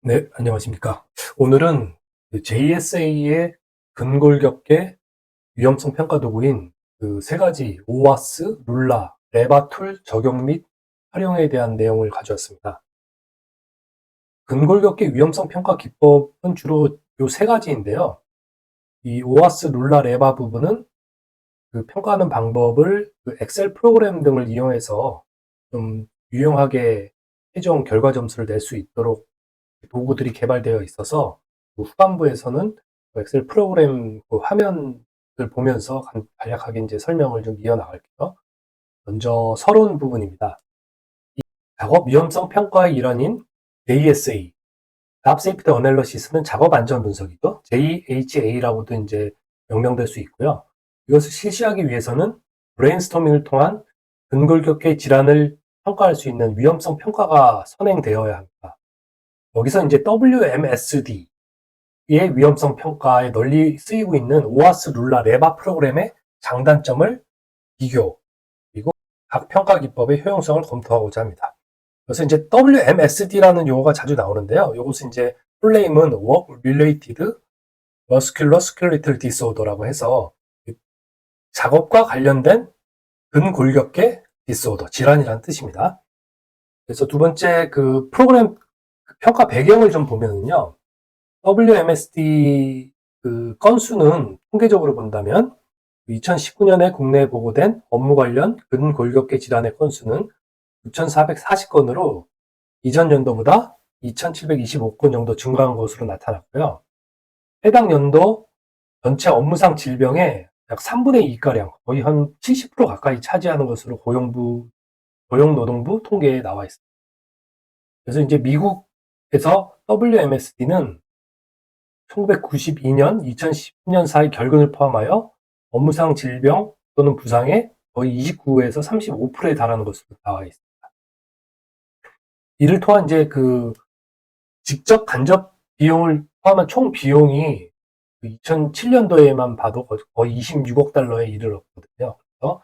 네, 안녕하십니까. 오늘은 JSA의 근골격계 위험성 평가 도구인 그 세 가지 오와스, 룰라, 레바 툴 적용 및 활용에 대한 내용을 가져왔습니다. 근골격계 위험성 평가 기법은 주로 요 세 가지인데요. 이 오와스, 룰라, 레바 부분은 그 평가하는 방법을 그 엑셀 프로그램 등을 이용해서 좀 유용하게 최종 결과 점수를 낼 수 있도록 도구들이 개발되어 있어서 그 후반부에서는 그 엑셀 프로그램 그 화면을 보면서 간략하게 이제 설명을 좀 이어나갈게요. 먼저 서론 부분입니다. 작업 위험성 평가의 일환인 JSA, Job Safety Analysis는 작업 안전 분석이죠. JHA라고도 이제 명명될 수 있고요. 이것을 실시하기 위해서는 브레인스토밍을 통한 근골격계 질환을 평가할 수 있는 위험성 평가가 선행되어야 합니다. 여기서 이제 WMSD의 위험성 평가에 널리 쓰이고 있는 오아스 룰라 레바 프로그램의 장단점을 비교, 그리고 각 평가 기법의 효용성을 검토하고자 합니다. 그래서 이제 WMSD라는 용어가 자주 나오는데요. 이것은 이제 풀네임은 Work Related Musculoskeletal Disorder라고 해서 작업과 관련된 근골격계 디스오더, 질환이라는 뜻입니다. 그래서 두 번째 그 프로그램 평가 배경을 좀 보면은요. WMSD 그 건수는 통계적으로 본다면 2019년에 국내에 보고된 업무 관련 근골격계 질환의 건수는 6,440건으로 이전 연도보다 2,725건 정도 증가한 것으로 나타났고요. 해당 연도 전체 업무상 질병의 약 3분의 2가량, 거의 한 70% 가까이 차지하는 것으로 고용노동부 통계에 나와 있습니다. 그래서 이제 미국에서 WMSD는 1992년, 2010년 사이 결근을 포함하여 업무상 질병 또는 부상의 거의 29에서 35%에 달하는 것으로 나와 있습니다. 이를 통한 이제 그 직접 간접 비용을 포함한 총 비용이 2007년도에만 봐도 거의 26억 달러에 이르렀거든요. 그래서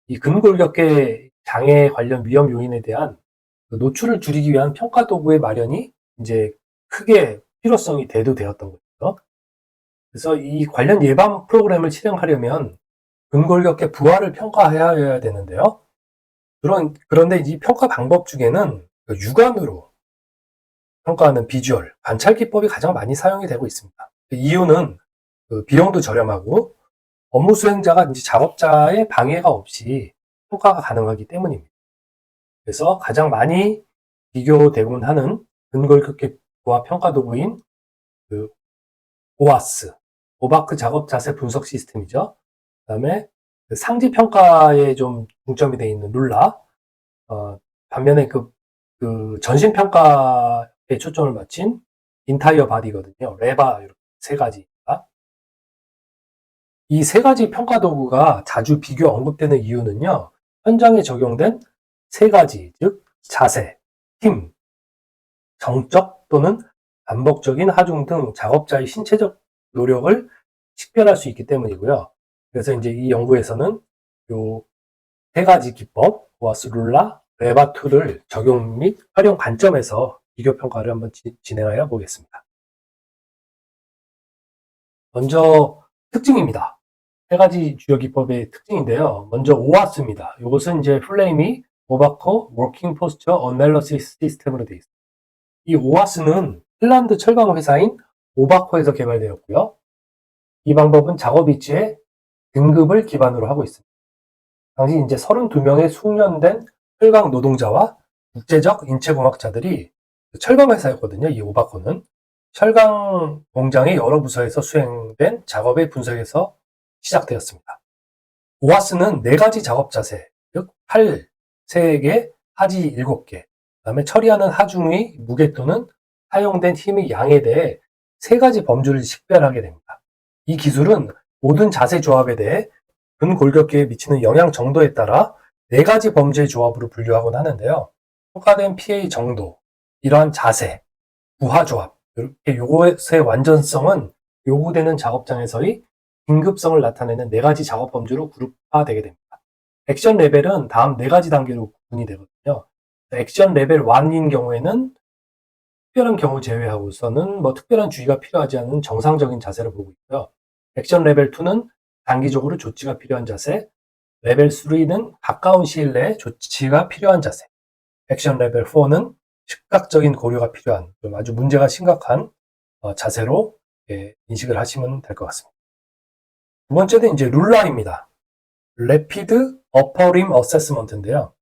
이 근골격계 장애 관련 위험 요인에 대한 노출을 줄이기 위한 평가 도구의 마련이 이제 크게 필요성이 대두되었던 거죠. 그래서 이 관련 예방 프로그램을 실행하려면 근골격계 부하를 평가해야 되는데요. 그런데 이 평가 방법 중에는 육안으로 평가하는 비주얼, 관찰 기법이 가장 많이 사용이 되고 있습니다. 이유는 비용도 저렴하고 업무 수행자가 이제 작업자의 방해가 없이 평가가 가능하기 때문입니다. 그래서 가장 많이 비교되곤 하는 근골격계 부하 평가 도구인 그 오아스, 오바크 작업 자세 분석 시스템이죠. 그다음에 상지 평가에 좀 중점이 되어 있는 룰라, 반면에 그 전신 평가에 초점을 맞춘 인타이어 바디거든요. 레바 이렇게 세 가지입니다. 이 세 가지 평가 도구가 자주 비교 언급되는 이유는요. 현장에 적용된 세 가지, 즉 자세, 힘, 정적 또는 반복적인 하중 등 작업자의 신체적 노력을 식별할 수 있기 때문이고요. 그래서 이제 이 연구에서는 요 세 가지 기법, 오아스 룰라, 레바 툴을 적용 및 활용 관점에서 비교 평가를 한번 진행하여 보겠습니다. 먼저 특징입니다. 세 가지 주요 기법의 특징인데요. 먼저 오아스입니다. 이것은 이제 풀네임이 오바코 워킹 포스처 어널리시스 시스템으로 되어 있습니다. 이 오아스는 핀란드 철강 회사인 오바코에서 개발되었고요. 이 방법은 작업 위치의 등급을 기반으로 하고 있습니다. 당시 이제 32명의 숙련된 철강 노동자와 국제적 인체공학자들이 철강 회사였거든요. 이 오바코는 철강 공장의 여러 부서에서 수행된 작업의 분석에서 시작되었습니다. 오아스는 4가지 작업 자세, 즉 팔 3개, 하지 7개, 그다음에 처리하는 하중의 무게 또는 사용된 힘의 양에 대해 3가지 범주를 식별하게 됩니다. 이 기술은 모든 자세 조합에 대해 근골격계에 미치는 영향 정도에 따라 4가지 범주의 조합으로 분류하곤 하는데요. 평가된 피해의 정도, 이러한 자세, 부하 조합, 이렇게 요것의 완전성은 요구되는 작업장에서의 긴급성을 나타내는 4가지 작업 범주로 그룹화되게 됩니다. 액션 레벨은 다음 4가지 단계로 구분이 되거든요. 액션 레벨 1인 경우에는 특별한 경우 제외하고서는 뭐 특별한 주의가 필요하지 않은 정상적인 자세를 보고 있고요. 액션 레벨 2는 단기적으로 조치가 필요한 자세, 레벨 3는 가까운 시일 내에 조치가 필요한 자세, 액션 레벨 4는 즉각적인 고려가 필요한 좀 아주 문제가 심각한 자세로 인식을 하시면 될 것 같습니다. 두 번째는 이제 룰라입니다. Rapid Upper Limb Assessment인데요.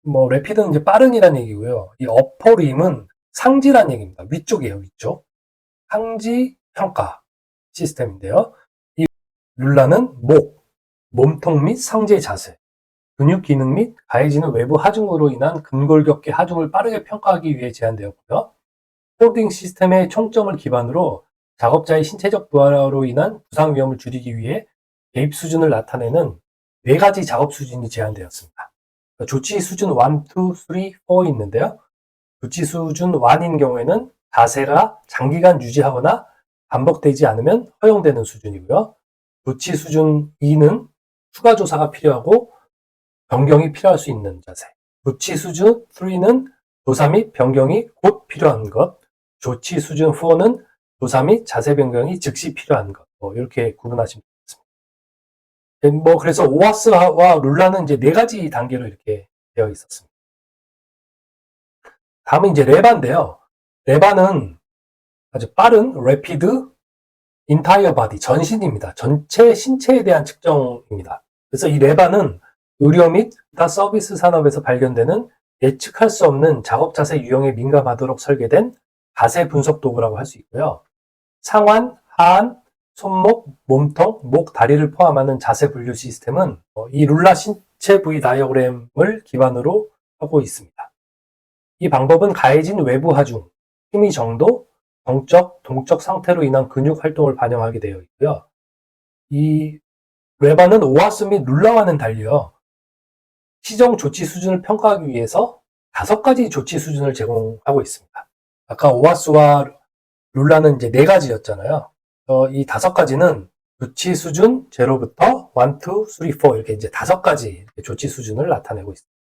뭐 래피드는 이제 빠른이라는 얘기고요. 이 어퍼 림은 상지란 얘기입니다. 위쪽이에요, 위쪽. 상지 평가 시스템인데요. 이 룰라는 목, 몸통 및 상지의 자세, 근육 기능 및 가해지는 외부 하중으로 인한 근골격계 하중을 빠르게 평가하기 위해 제안되었고요. 폴딩 시스템의 총점을 기반으로 작업자의 신체적 부하로 인한 부상 위험을 줄이기 위해 개입 수준을 나타내는 4가지 작업 수준이 제안되었습니다. 조치 수준 1, 2, 3, 4 있는데요. 조치 수준 1인 경우에는 자세가 장기간 유지하거나 반복되지 않으면 허용되는 수준이고요. 조치 수준 2는 추가 조사가 필요하고 변경이 필요할 수 있는 자세. 조치 수준 3는 조사 및 변경이 곧 필요한 것. 조치 수준 4는 조사 및 자세 변경이 즉시 필요한 것. 이렇게 구분하시면 되겠습니다. 그래서 오아스와 룰라는 이제 4가지 단계로 이렇게 되어 있었습니다. 다음은 이제 레바인데요. 레바는 아주 빠른 Rapid Entire Body, 전신입니다. 전체 신체에 대한 측정입니다. 그래서 이 레바는 의료 및 기타 서비스 산업에서 발견되는 예측할 수 없는 작업 자세 유형에 민감하도록 설계된 자세 분석 도구라고 할 수 있고요. 상완, 하안, 손목, 몸통, 목, 다리를 포함하는 자세 분류 시스템은 이 룰라 신체 부위 다이어그램을 기반으로 하고 있습니다. 이 방법은 가해진 외부 하중, 힘의 정도, 정적, 동적 상태로 인한 근육 활동을 반영하게 되어 있고요. 이 레바는 오아스 및 룰라와는 달리요. 시정 조치 수준을 평가하기 위해서 5가지 조치 수준을 제공하고 있습니다. 아까 오아스와 룰라는 이제 4가지였잖아요. 이 5가지는 조치 수준 0부터 1, 2, 3, 4 이렇게 이제 5가지 조치 수준을 나타내고 있습니다.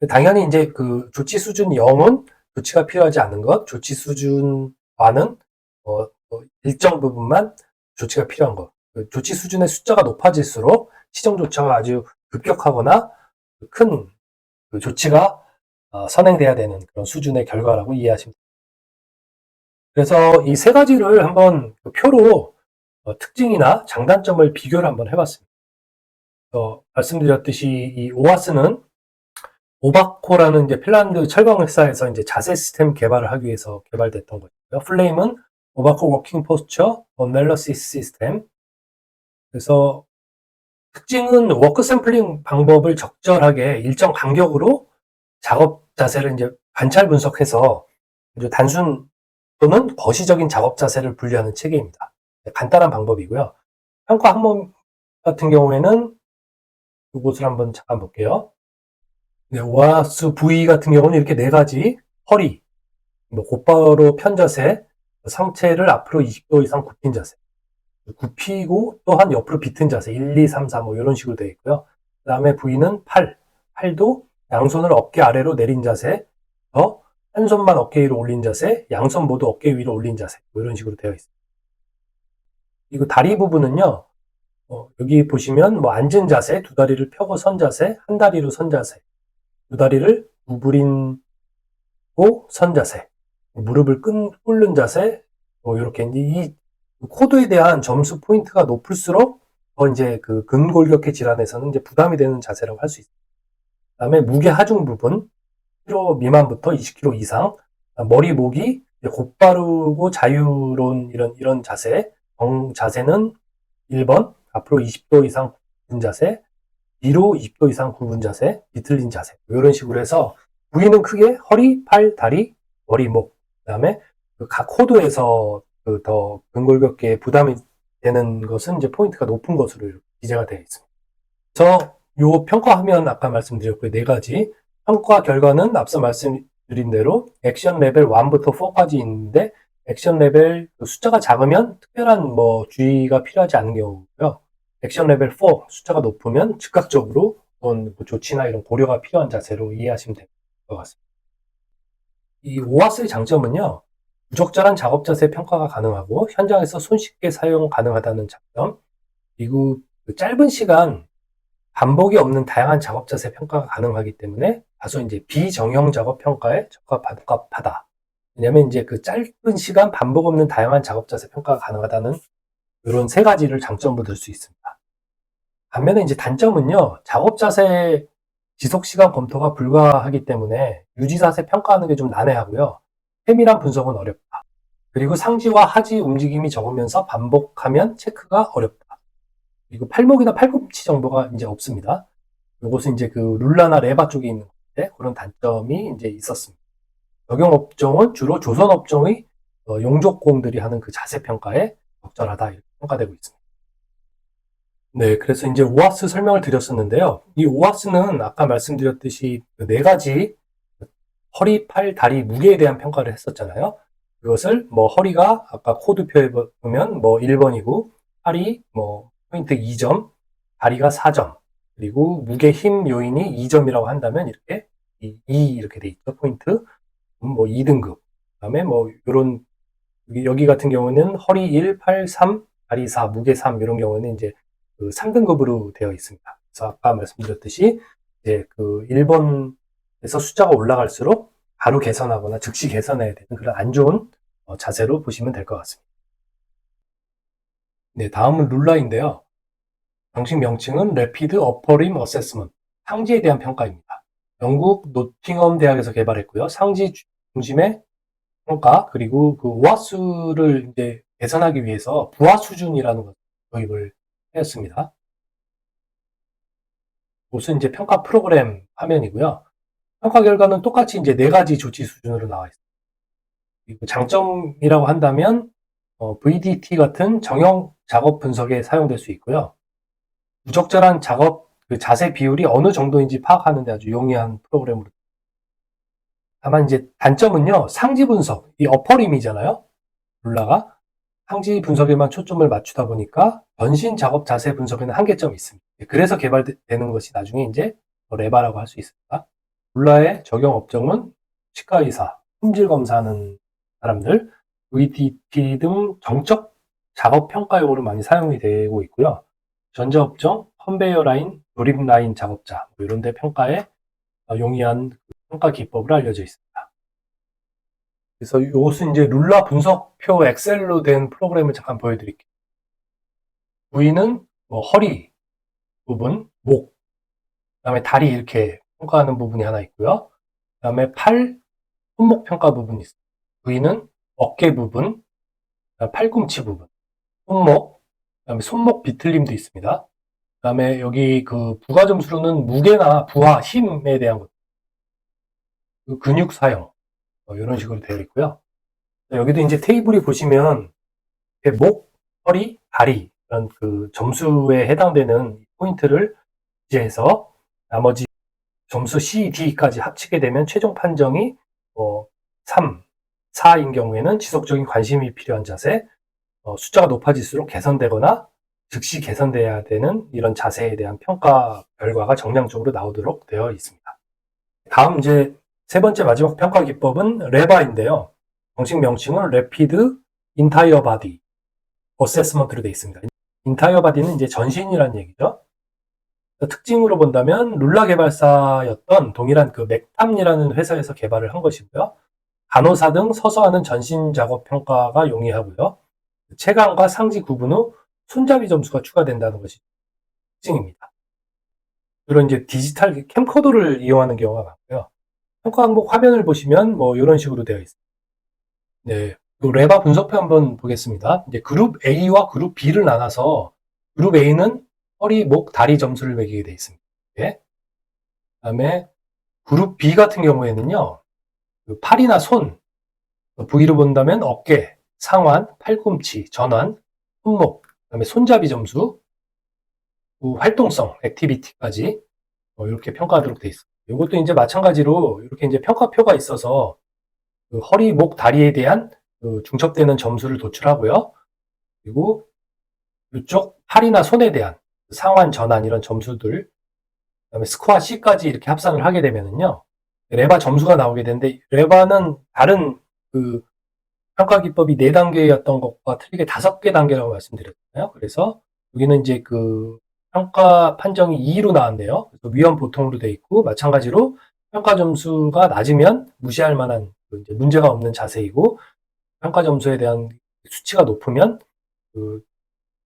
당연히 이제 그 조치 수준 0은 조치가 필요하지 않은 것, 조치 수준 1은 일정 부분만 조치가 필요한 것. 조치 수준의 숫자가 높아질수록 시정 조치가 아주 급격하거나 큰 조치가 선행돼야 되는 그런 수준의 결과라고 이해하시면 됩니다. 그래서 이 3가지를 한번 표로 특징이나 장단점을 비교를 한번 해봤습니다. 말씀드렸듯이 이 오아스는 오바코라는 이제 핀란드 철강 회사에서 이제 자세 시스템 개발을 하기 위해서 개발됐던 거고요. 플레임은 오바코 워킹 포스처 어널리시스 시스템. 그래서 특징은 워크 샘플링 방법을 적절하게 일정 간격으로 작업 자세를 이제 관찰 분석해서 단순 또는 거시적인 작업 자세를 분류하는 체계입니다. 간단한 방법이고요. 평가 항목 같은 경우에는 이것을 한번 잠깐 볼게요. 오아스 부위 같은 경우는 이렇게 4가지, 허리, 곧바로 편 자세, 상체를 앞으로 20도 이상 굽힌 자세, 굽히고 또한 옆으로 비튼 자세, 1, 2, 3, 4 이런 식으로 되어 있고요. 그 다음에 부위는 팔도 양손을 어깨 아래로 내린 자세, 한 손만 어깨 위로 올린 자세, 양손 모두 어깨 위로 올린 자세, 이런 식으로 되어 있습니다. 그리고 다리 부분은요, 여기 보시면 앉은 자세, 2다리를 펴고 선 자세, 한 다리로 선 자세, 2다리를 구부리고 선 자세, 무릎을 꿇는 자세, 이렇게 이 코드에 대한 점수 포인트가 높을수록 이제 그 근골격계 질환에서는 이제 부담이 되는 자세라고 할 수 있습니다. 그다음에 무게 하중 부분 10kg 미만부터 20kg 이상, 머리 목이 곧바르고 자유로운 이런 자세, 자세는 1번 앞으로 20도 이상 굽은 자세, 뒤로 20도 이상 굽은 자세, 비틀린 자세 이런 식으로 해서 부위는 크게 허리, 팔, 다리, 머리, 목, 그다음에 각 코드에서 더 근골격계에 부담이 되는 것은 이제 포인트가 높은 것으로 기재가 되어 있습니다. 그래서 요 평가하면 아까 말씀드렸고요. 4가지 평가 결과는 앞서 말씀드린 대로 액션 레벨 1부터 4까지 있는데 액션 레벨 숫자가 작으면 특별한 주의가 필요하지 않은 경우고요. 액션 레벨 4 숫자가 높으면 즉각적으로 어떤 조치나 이런 고려가 필요한 자세로 이해하시면 될 것 같습니다. 이 오아스의 장점은요, 부적절한 작업 자세 평가가 가능하고 현장에서 손쉽게 사용 가능하다는 장점, 그리고 그 짧은 시간 반복이 없는 다양한 작업 자세 평가가 가능하기 때문에 다소 이제 비정형 작업 평가에 적합하다. 왜냐면 이제 그 짧은 시간 반복 없는 다양한 작업 자세 평가가 가능하다는 이런 세 가지를 장점으로 들 수 있습니다. 반면에 이제 단점은요, 작업 자세 지속 시간 검토가 불가하기 때문에 유지 자세 평가하는 게 좀 난해하고요. 세밀한 분석은 어렵다. 그리고 상지와 하지 움직임이 적으면서 반복하면 체크가 어렵다. 그리고 팔목이나 팔꿈치 정보가 이제 없습니다. 이것은 이제 그 룰라나 레바 쪽에 있는 건데 그런 단점이 이제 있었습니다. 적용 업종은 주로 조선 업종의 용접공들이 하는 그 자세 평가에 적절하다 이렇게 평가되고 있습니다. 네, 그래서 이제 오아스 설명을 드렸었는데요. 이 오아스는 아까 말씀드렸듯이 그 네 가지 허리, 팔, 다리, 무게에 대한 평가를 했었잖아요. 그것을 뭐 허리가 아까 코드표에 보면 뭐 1번이고 팔이 뭐 포인트 2점, 다리가 4점, 그리고 무게 힘 요인이 2점이라고 한다면 이렇게 2 이렇게 돼 있죠. 포인트. 뭐 2등급. 그다음에 뭐 요런 여기 같은 경우는 허리 1, 팔 3, 다리 4, 무게 3 이런 경우는 이제 그 3등급으로 되어 있습니다. 그래서 아까 말씀드렸듯이 이제 그 1번에서 숫자가 올라갈수록 바로 개선하거나 즉시 개선해야 되는 그런 안 좋은 자세로 보시면 될 것 같습니다. 네, 다음은 룰라인데요. 정식 명칭은 Rapid Upper Limb Assessment, 상지에 대한 평가입니다. 영국 노팅엄 대학에서 개발했고요. 상지 중심의 평가, 그리고 그 오아스를 이제 개선하기 위해서 부하 수준이라는 것을 도입을 하였습니다. 이것은 이제 평가 프로그램 화면이고요. 평가 결과는 똑같이 이제 네 가지 조치 수준으로 나와 있습니다. 그리고 장점이라고 한다면 VDT 같은 정형 작업 분석에 사용될 수 있고요. 부적절한 작업 그 자세 비율이 어느 정도인지 파악하는 데 아주 용이한 프로그램으로. 다만 이제 단점은요, 상지 분석, 이 어퍼림이잖아요. 룰라가 상지 분석에만 초점을 맞추다 보니까 전신 작업 자세 분석에는 한계점이 있습니다. 그래서 개발되는 것이 나중에 이제 레바라고 할 수 있습니다. 룰라의 적용 업종은 치과의사, 품질 검사하는 사람들, VDT 등 정적 작업 평가용으로 많이 사용이 되고 있고요. 전자업종, 컨베이어 라인, 조립 라인 작업자 뭐 이런 데 평가에 용이한 평가 기법으로 알려져 있습니다. 그래서 이것은 이제 룰라 분석표 엑셀로 된 프로그램을 잠깐 보여드릴게요. V는 뭐 허리 부분, 목, 그다음에 다리 이렇게 평가하는 부분이 하나 있고요. 그다음에 팔, 손목 평가 부분이 있습니다. V는 어깨 부분, 팔꿈치 부분, 손목, 그다음에 손목 비틀림도 있습니다. 그다음에 여기 그 부가 점수로는 무게나 부하, 힘에 대한 것, 그 근육 사용 이런 식으로 되어 있고요. 여기도 이제 테이블이 보시면 목, 허리, 다리 이런 그 점수에 해당되는 포인트를 기재해서 나머지 점수 C, D까지 합치게 되면 최종 판정이 3, 4인 경우에는 지속적인 관심이 필요한 자세, 숫자가 높아질수록 개선되거나 즉시 개선돼야 되는 이런 자세에 대한 평가 결과가 정량적으로 나오도록 되어 있습니다. 다음 이제 세 번째 마지막 평가 기법은 레바인데요. 정식 명칭은 Rapid Entire Body Assessment로 되어 있습니다. Entire Body는 이제 전신이라는 얘기죠. 특징으로 본다면 룰라 개발사였던 동일한 그 맥탐이라는 회사에서 개발을 한 것이고요. 간호사 등 서서 하는 전신 작업 평가가 용이하고요. 체감과 상지 구분 후 손잡이 점수가 추가된다는 것이 특징입니다. 이런 이제 디지털 캠코더를 이용하는 경우가 많고요. 평가 항목 화면을 보시면 뭐 이런 식으로 되어 있습니다. 네, 레바 분석표 한번 보겠습니다. 이제 그룹 A와 그룹 B를 나눠서 그룹 A는 허리, 목, 다리 점수를 매기게 되어 있습니다. 네. 그다음에 그룹 B 같은 경우에는요, 그 팔이나 손, 부위로 본다면 어깨, 상완, 팔꿈치, 전완, 손목, 그다음에 손잡이 점수, 활동성, 액티비티까지 이렇게 평가하도록 되어 있습니다. 이것도 이제 마찬가지로 이렇게 이제 평가표가 있어서 그 허리, 목, 다리에 대한 그 중첩되는 점수를 도출하고요. 그리고 이쪽 팔이나 손에 대한 상완, 전완 이런 점수들, 그다음에 스코어 C까지 이렇게 합산을 하게 되면은요, 레바 점수가 나오게 되는데, 레바는 다른 그 평가 기법이 4단계였던 것과 틀리게 5개 단계라고 말씀드렸잖아요. 그래서 여기는 이제 그 평가 판정이 2로 나왔네요. 그래서 위험 보통으로 돼 있고, 마찬가지로 평가 점수가 낮으면 무시할 만한 이제 문제가 없는 자세이고, 평가 점수에 대한 수치가 높으면 그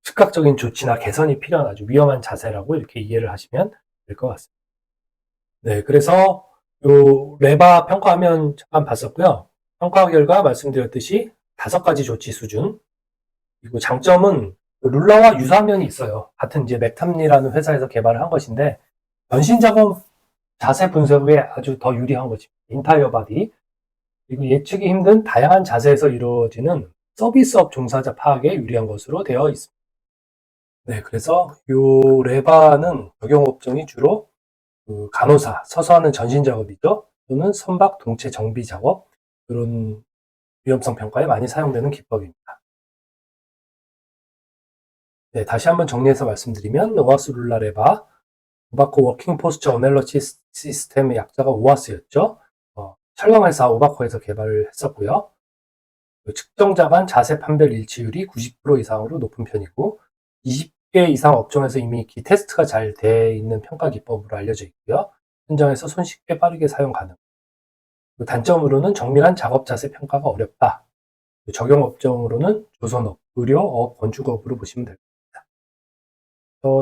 즉각적인 조치나 개선이 필요한 아주 위험한 자세라고 이렇게 이해를 하시면 될 것 같습니다. 네, 그래서 요 레바 평가하면 잠깐 봤었고요. 평가 결과 말씀드렸듯이 5가지 조치 수준. 그리고 장점은 룰라와 유사한 면이 있어요. 같은 이제 맥탐리라는 회사에서 개발을 한 것인데, 전신 작업 자세 분석에 아주 더 유리한 거지. 인타이어 바디. 그리고 예측이 힘든 다양한 자세에서 이루어지는 서비스업 종사자 파악에 유리한 것으로 되어 있습니다. 네, 그래서 요 레바는 적용 업종이 주로 그 간호사, 서서 하는 전신 작업이죠. 또는 선박 동체 정비 작업, 이런 위험성 평가에 많이 사용되는 기법입니다. 네, 다시 한번 정리해서 말씀드리면 오아스 룰라 레바, 오바코 워킹 포스처 어널러시스 시스템의 약자가 오아스였죠. 철강회사 오바코에서 개발을 했었고요. 측정자 간 자세 판별 일치율이 90% 이상으로 높은 편이고, 20개 이상 업종에서 이미 테스트가 잘 돼 있는 평가 기법으로 알려져 있고요. 현장에서 손쉽게 빠르게 사용 가능. 단점으로는 정밀한 작업 자세 평가가 어렵다. 적용 업종으로는 조선업, 의료업, 건축업으로 보시면 됩니다.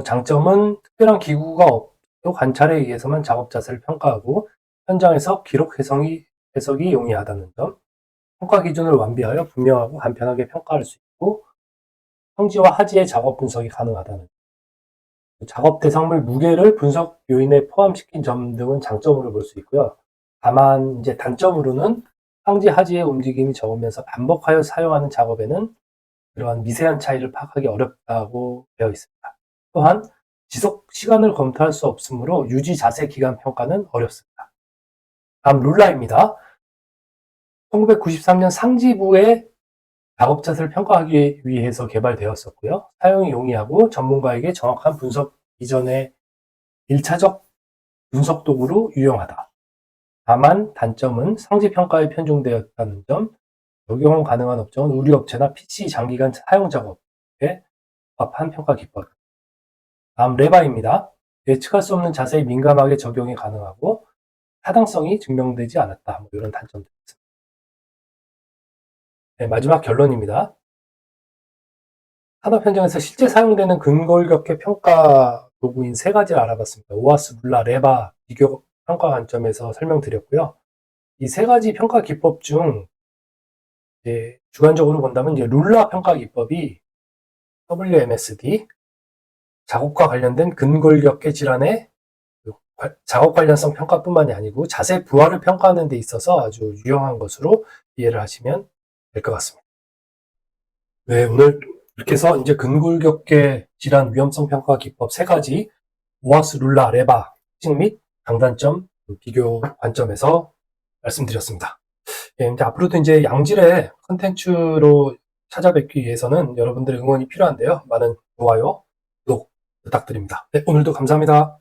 장점은 특별한 기구가 없고 관찰에 의해서만 작업 자세를 평가하고 현장에서 기록 해석이 용이하다는 점, 평가 기준을 완비하여 분명하고 간편하게 평가할 수 있고 평지와 하지의 작업 분석이 가능하다는 점, 작업 대상물 무게를 분석 요인에 포함시킨 점 등은 장점으로 볼 수 있고요. 다만 이제 단점으로는 평지 하지의 움직임이 적으면서 반복하여 사용하는 작업에는 그러한 미세한 차이를 파악하기 어렵다고 되어 있습니다. 또한 지속 시간을 검토할 수 없으므로 유지 자세 기간 평가는 어렵습니다. 다음 룰라입니다. 1993년 상지부의 작업 자세를 평가하기 위해서 개발되었었고요. 사용이 용이하고 전문가에게 정확한 분석 이전의 1차적 분석 도구로 유용하다. 다만 단점은 상지 평가에 편중되었다는 점, 적용 가능한 업종은 의류업체나 PC 장기간 사용 작업에 적합한 평가 기법. 다음 레바입니다. 예측할 수 없는 자세에 민감하게 적용이 가능하고 타당성이 증명되지 않았다. 이런 단점도 있습니다. 네, 마지막 결론입니다. 산업 현장에서 실제 사용되는 근골격계 평가 도구인 3가지를 알아봤습니다. 오아스, 룰라, 레바 비교 평가 관점에서 설명드렸고요. 이 3가지 평가 기법 중 주관적으로 본다면 이제 룰라 평가 기법이 WMSD, 작업과 관련된 근골격계 질환의 작업 관련성 평가뿐만이 아니고 자세 부하를 평가하는 데 있어서 아주 유용한 것으로 이해를 하시면 될 것 같습니다. 네, 오늘 이렇게 해서 이제 근골격계 질환 위험성 평가 기법 3가지 오아스, 룰라, 레바 특징 및 장단점 비교 관점에서 말씀드렸습니다. 예, 이제 앞으로도 이제 양질의 컨텐츠로 찾아뵙기 위해서는 여러분들의 응원이 필요한데요. 많은 좋아요, 구독 부탁드립니다. 네, 오늘도 감사합니다.